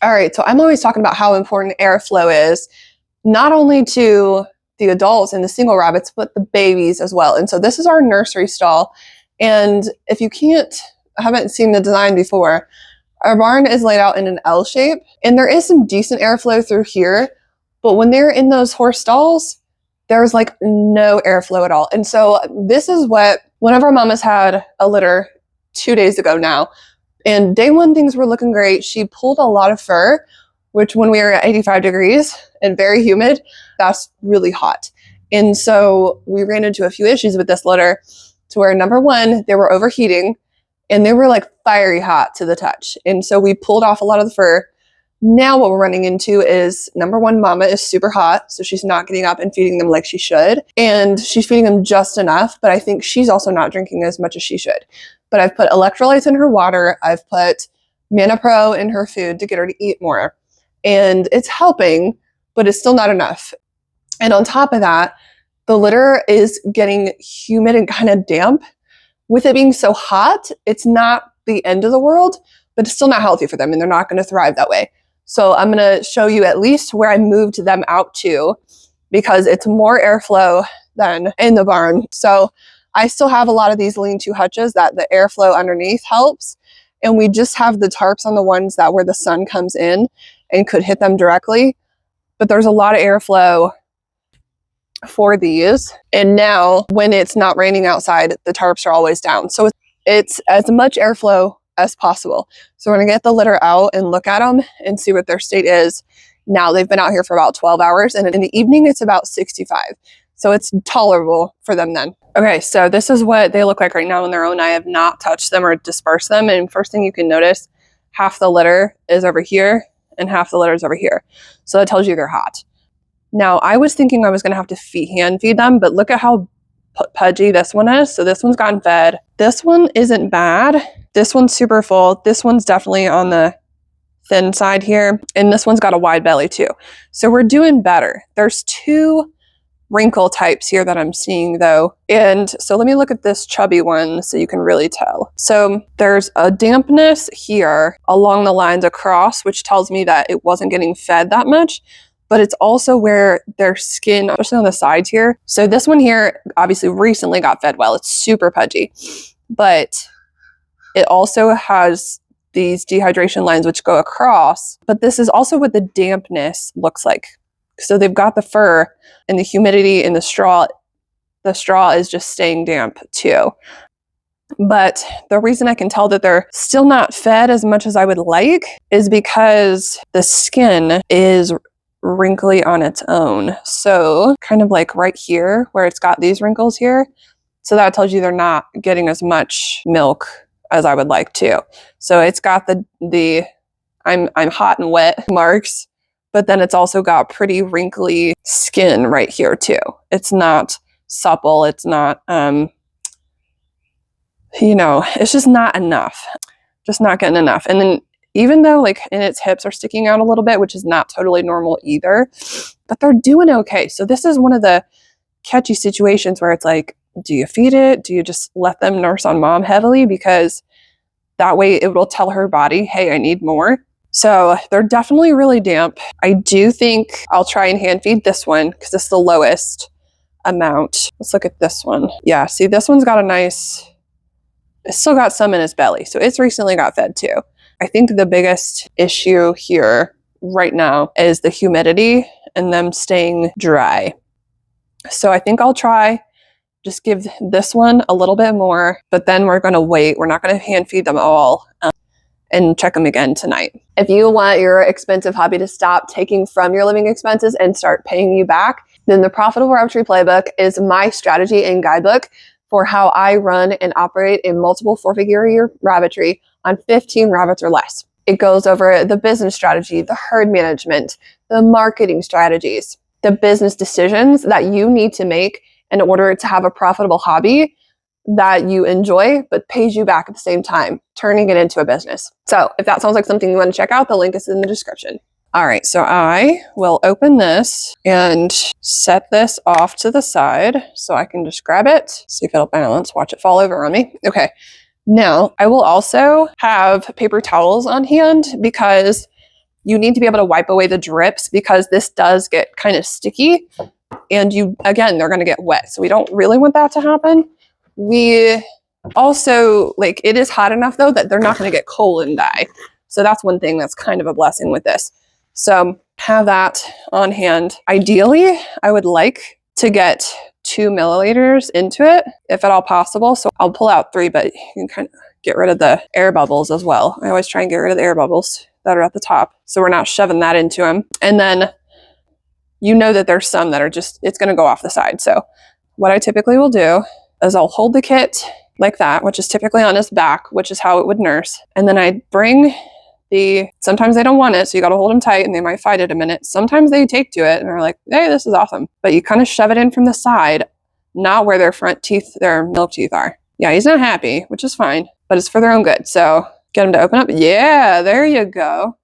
All right, so I'm always talking about how important airflow is, not only to the adults and the single rabbits, but the babies as well. And so this is our nursery stall. And if you haven't seen the design before, our barn is laid out in an L shape, and there is some decent airflow through here. But when they're in those horse stalls, there's like no airflow at all. And so this is what, one of our mamas had a litter 2 days ago now. And day one, things were looking great. She pulled a lot of fur, which when we were at 85 degrees and very humid, that's really hot. And so we ran into a few issues with this litter to where, number one, they were overheating and they were like fiery hot to the touch. And so we pulled off a lot of the fur. Now what we're running into is, number one, mama is super hot, so she's not getting up and feeding them like she should. And she's feeding them just enough, but I think she's also not drinking as much as she should. But I've put electrolytes in her water. I've put Mana Pro in her food to get her to eat more. And it's helping, but it's still not enough. And on top of that, the litter is getting humid and kind of damp. With it being so hot, it's not the end of the world, but it's still not healthy for them, and they're not going to thrive that way. So I'm going to show you at least where I moved them out to, because it's more airflow than in the barn. So I still have a lot of these lean-to hutches that the airflow underneath helps. And we just have the tarps on the ones that where the sun comes in and could hit them directly. But there's a lot of airflow for these. And now when it's not raining outside, the tarps are always down. So it's as much airflow as possible. So we're gonna get the litter out and look at them and see what their state is. Now they've been out here for about 12 hours, and in the evening it's about 65. So it's tolerable for them then. Okay, so this is what they look like right now on their own. I have not touched them or dispersed them. And first thing you can notice, half the litter is over here and half the litter is over here. So that tells you they're hot. Now I was thinking I was gonna have to hand feed them, but look at how pudgy this one is. So this one's gotten fed. This one isn't bad. This one's super full. This one's definitely on the thin side here. And this one's got a wide belly too. So we're doing better. There's 2 wrinkle types here that I'm seeing though. And so let me look at this chubby one so you can really tell. So there's a dampness here along the lines across, which tells me that it wasn't getting fed that much. But it's also where their skin, especially on the sides here. So this one here obviously recently got fed well. It's super pudgy. But it also has these dehydration lines which go across. But this is also what the dampness looks like. So they've got the fur and the humidity in the straw. The straw is just staying damp too. But the reason I can tell that they're still not fed as much as I would like is because the skin is wrinkly on its own. So kind of like right here where it's got these wrinkles here. So that tells you they're not getting as much milk as I would like to. So it's got the I'm hot and wet marks, but then it's also got pretty wrinkly skin right here too. It's not supple. It's not, it's just not enough. Just not getting enough. And then even though like in its hips are sticking out a little bit, which is not totally normal either, but they're doing okay. So this is one of the catchy situations where it's like, do you feed it? Do you just let them nurse on mom heavily? Because that way it will tell her body, hey, I need more. So they're definitely really damp. I do think I'll try and hand feed this one because it's the lowest amount. Let's look at this one. Yeah, see, this one's got it's still got some in its belly. So it's recently got fed too. I think the biggest issue here right now is the humidity and them staying dry. So I think I'll try just give this one a little bit more, but then we're going to wait. We're not going to hand feed them all and check them again tonight. If you want your expensive hobby to stop taking from your living expenses and start paying you back, then the Profitable Rabbitry Playbook is my strategy and guidebook for how I run and operate a multiple 4-figure a year rabbitry on 15 rabbits or less. It goes over the business strategy, the herd management, the marketing strategies, the business decisions that you need to make in order to have a profitable hobby that you enjoy, but pays you back at the same time, turning it into a business. So if that sounds like something you want to check out, the link is in the description. All right, so I will open this and set this off to the side so I can just grab it, see if it'll balance, watch it fall over on me. Okay, now I will also have paper towels on hand because you need to be able to wipe away the drips because this does get kind of sticky. And again, they're going to get wet. So we don't really want that to happen. We also, like, it is hot enough though that they're not going to get cold and die. So that's one thing that's kind of a blessing with this. So have that on hand. Ideally, I would like to get 2 milliliters into it, if at all possible. So I'll pull out 3, but you can kind of get rid of the air bubbles as well. I always try and get rid of the air bubbles that are at the top, so we're not shoving that into them. And then you know that there's some that are just, it's going to go off the side. So what I typically will do is I'll hold the kit like that, which is typically on his back, which is how it would nurse. And then I bring sometimes they don't want it, so you got to hold them tight and they might fight it a minute. Sometimes they take to it and are like, hey, this is awesome. But you kind of shove it in from the side, not where their front teeth, their milk teeth are. Yeah, he's not happy, which is fine, but it's for their own good. So get him to open up. Yeah, there you go.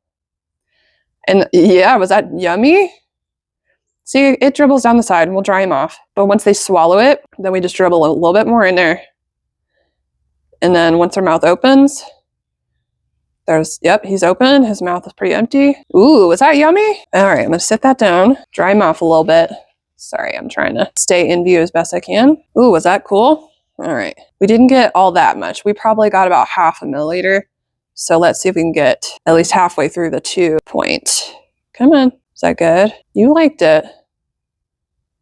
And yeah, was that yummy? See, it dribbles down the side and we'll dry him off. But once they swallow it, then we just dribble a little bit more in there. And then once their mouth opens, yep, he's open. His mouth is pretty empty. Ooh, was that yummy? All right, I'm gonna sit that down, dry him off a little bit. Sorry, I'm trying to stay in view as best I can. Ooh, was that cool? All right, we didn't get all that much. We probably got about 0.5 milliliter. So let's see if we can get at least halfway through the 2 point. Come on, is that good? You liked it.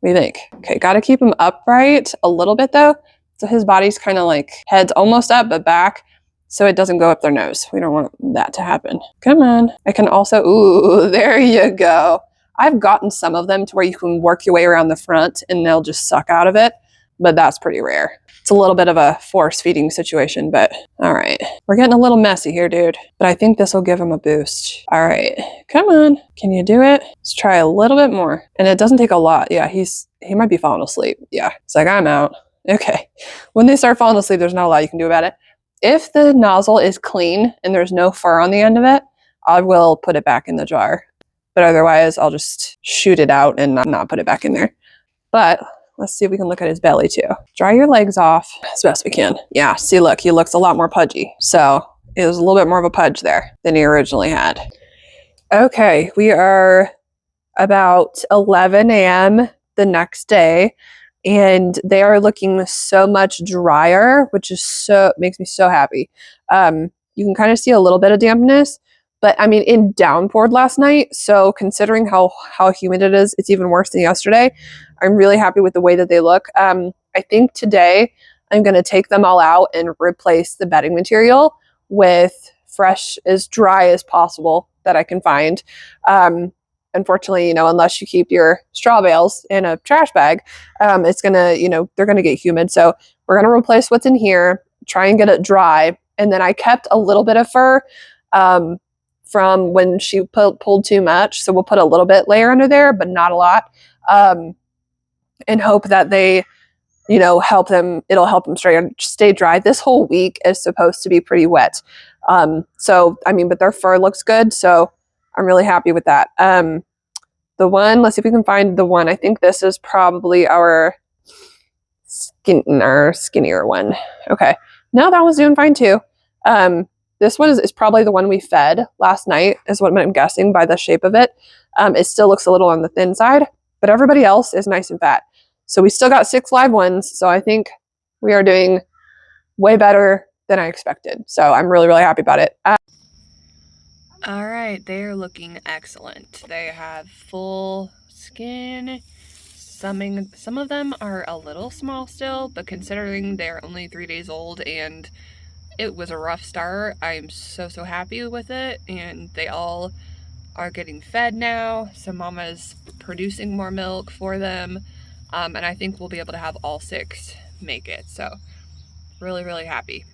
What do you think? Okay, gotta keep him upright a little bit though. So his body's kind of like head's almost up but back, so it doesn't go up their nose. We don't want that to happen. Come on. I can also, ooh, there you go. I've gotten some of them to where you can work your way around the front and they'll just suck out of it, but that's pretty rare. It's a little bit of a force feeding situation, but all right. We're getting a little messy here, dude, but I think this will give him a boost. All right, come on. Can you do it? Let's try a little bit more. And it doesn't take a lot. Yeah, he might be falling asleep. Yeah, it's like, I'm out. Okay. When they start falling asleep, there's not a lot you can do about it. If the nozzle is clean and there's no fur on the end of it, I will put it back in the jar. But otherwise, I'll just shoot it out and not put it back in there. But let's see if we can look at his belly too. Dry your legs off as best we can. Yeah, see, look, he looks a lot more pudgy. So it was a little bit more of a pudge there than he originally had. Okay, we are about 11 a.m. the next day. And they are looking so much drier, which is makes me so happy. You can kind of see a little bit of dampness, but I mean, it downpoured last night. So considering how humid it is, it's even worse than yesterday. I'm really happy with the way that they look. I think today I'm going to take them all out and replace the bedding material with fresh, as dry as possible that I can find. Unfortunately, unless you keep your straw bales in a trash bag, it's gonna, they're gonna get humid. So we're gonna replace what's in here, try and get it dry. And then I kept a little bit of fur from when she pulled too much. So we'll put a little bit layer under there, but not a lot. And hope that they, help them, it'll help them stay dry. This whole week is supposed to be pretty wet. So, I mean, but their fur looks good. So I'm really happy with that. The one, let's see if we can find the one. I think this is probably our skinnier one. Okay. No, that one's doing fine too. This one is probably the one we fed last night, is what I'm guessing by the shape of it. It still looks a little on the thin side, but everybody else is nice and fat. So we still got 6 live ones. So I think we are doing way better than I expected. So I'm really, really happy about it. All right, they are looking excellent. They have full skin. Some of them are a little small still, but considering they're only 3 days old and it was a rough start, I'm so happy with it. And they all are getting fed now. So Mama's producing more milk for them. And I think we'll be able to have all 6 make it. So really, really happy.